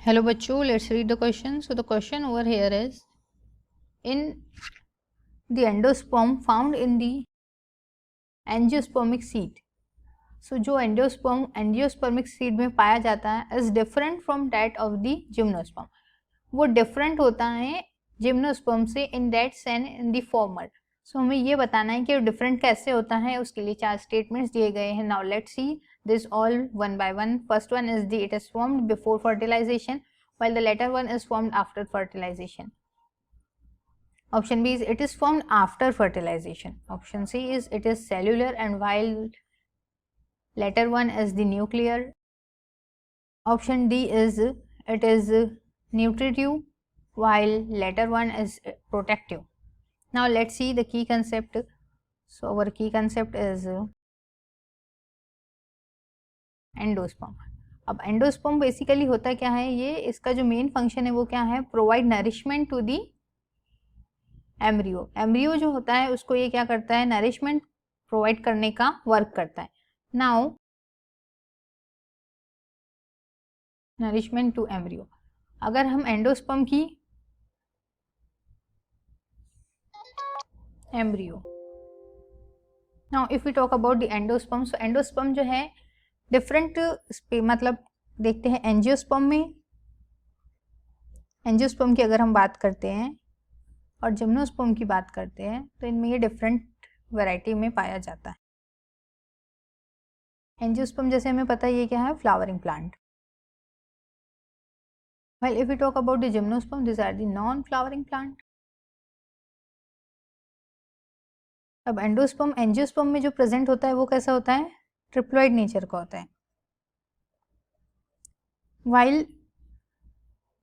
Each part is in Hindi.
Hello बच्चों, let's read the question. So the question over here is, in the endosperm found in the angiospermic seed. So जो एंजियोस्पर्मिक सीड में पाया जाता है is different from that of the gymnosperm. वो डिफरेंट होता है जिम्नोस्पर्म से in that sense in the former. So हमें ये बताना है कि डिफरेंट कैसे होता है, उसके लिए 4 स्टेटमेंट्स दिए गए हैं. Now let's see this all one by one. First one is it is formed before fertilization, while the latter one is formed after fertilization. Option B is it is formed after fertilization. Option C is it is cellular, and while latter one is the nuclear. Option D is it is nutritive, while latter one is protective. Now let's see the key concept. So our key concept is endosperm. अब एंडोस्पर्म बेसिकली होता क्या है, ये इसका जो मेन फंक्शन है वो क्या है, provide nourishment to the embryo. Embryo जो होता है उसको ये क्या करता है, नरिशमेंट प्रोवाइड करने का वर्क करता है. Now nourishment to embryo. अगर हम एंडोस्पर्म की embryo, now if we talk about the endosperm, so endosperm जो है डिफरेंट मतलब देखते हैं एंजियोस्पर्म में. एंजियोस्पर्म की अगर हम बात करते हैं और जिम्नोस्पर्म की बात करते हैं तो इनमें ये डिफरेंट वैरायटी में पाया जाता है. एंजियोस्पर्म जैसे हमें पता है ये क्या है, flowering plant. While if we talk about the gymnosperm, this are the non flowering plant. अब एंडोस्पर्म एंजियोस्पर्म में जो प्रेजेंट होता है वो कैसा होता है, ट्रिप्लॉइड नेचर का होता है. वाइल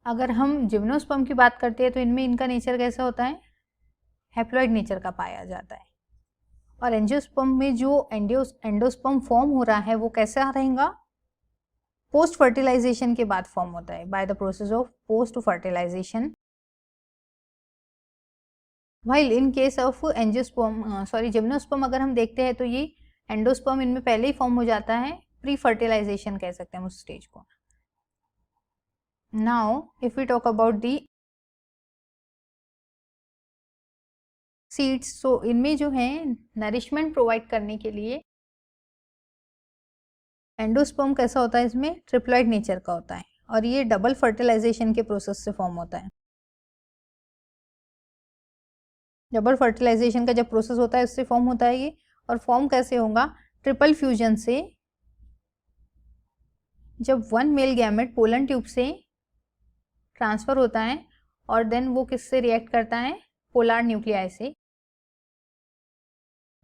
अगर हम जिम्नोस्पर्म की बात करते हैं तो इनमें इनका नेचर कैसा होता है, हैप्लॉइड नेचर का पाया जाता है. और एंजियोस्पर्म में जो एंडोस्पर्म फॉर्म हो रहा है वो कैसा रहेगा, पोस्ट फर्टिलाइजेशन के बाद फॉर्म होता है, by the process of post fertilisation. While in case of gymnosperm अगर हम देखते हैं तो ये एंडोस्पर्म इनमें पहले ही फॉर्म हो जाता है, प्री फर्टिलाइजेशन कह सकते हैं उस स्टेज को. Now if we talk about the seeds, so इनमें जो है नरिशमेंट प्रोवाइड करने के लिए एंडोस्पर्म कैसा होता है, इसमें ट्रिप्लॉइड नेचर का होता है और ये डबल फर्टिलाइजेशन के प्रोसेस से फॉर्म होता है. डबल फर्टिलाइजेशन का जब प्रोसेस होता है उससे फॉर्म होता है ये. और फॉर्म कैसे होगा, ट्रिपल फ्यूजन से. जब one male gamete pollen tube से ट्रांसफर होता है और देन वो किससे रिएक्ट करता है, पोलर न्यूक्लियाई से,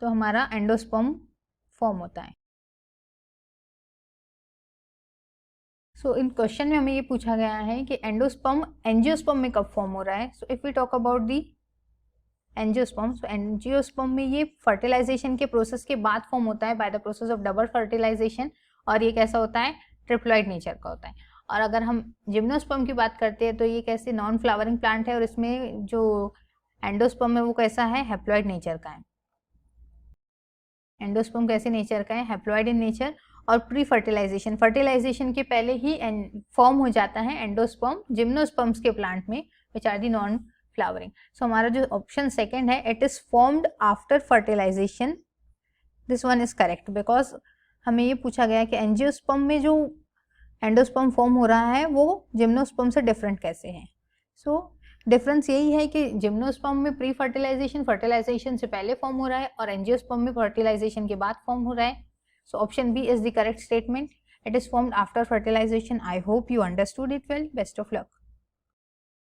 तो हमारा एंडोस्पर्म फॉर्म होता है. सो इन क्वेश्चन में हमें ये पूछा गया है कि एंडोस्पर्म एंजियोस्पर्म में कब फॉर्म हो रहा है. So if we talk about the angiosperm, so angiosperm में ये फर्टिलाइजेशन के प्रोसेस के बाद फॉर्म होता है by the process of double fertilisation, और ये कैसा होता है, ट्रिप्लॉइड नेचर का होता है. और अगर हम जिम्नोस्पर्म की बात करते हैं तो ये कैसे नॉन फ्लावरिंग प्लांट है और इसमें जो एंडोस्पर्म है वो कैसा है, हैप्लॉइड नेचर का है. एंडोस्पर्म कैसे नेचर का है, हैप्लॉइड इन नेचर. और प्री फर्टिलाइजेशन के पहले ही फॉर्म हो जाता है एंडोस्पर्म जिम्नोस्पर्म्स के प्लांट में, which are the non flowering. So हमारा जो ऑप्शन सेकंड है, it is formed after fertilization, this one is correct. Because हमें ये पूछा गया है कि एंजियोस्पर्म में जो एंडोस्पर्म फॉर्म हो रहा है वो जिम्नोस्पर्म से डिफरेंट कैसे है. सो डिफरेंस यही है कि जिम्नोस्पर्म में प्री फर्टिलाइजेशन से पहले फॉर्म हो रहा है और एंजियोस्पर्म में फर्टिलाइजेशन के बाद फॉर्म हो रहा है. So option B is the correct statement. It is formed after fertilisation. I hope you understood it well. Best of luck.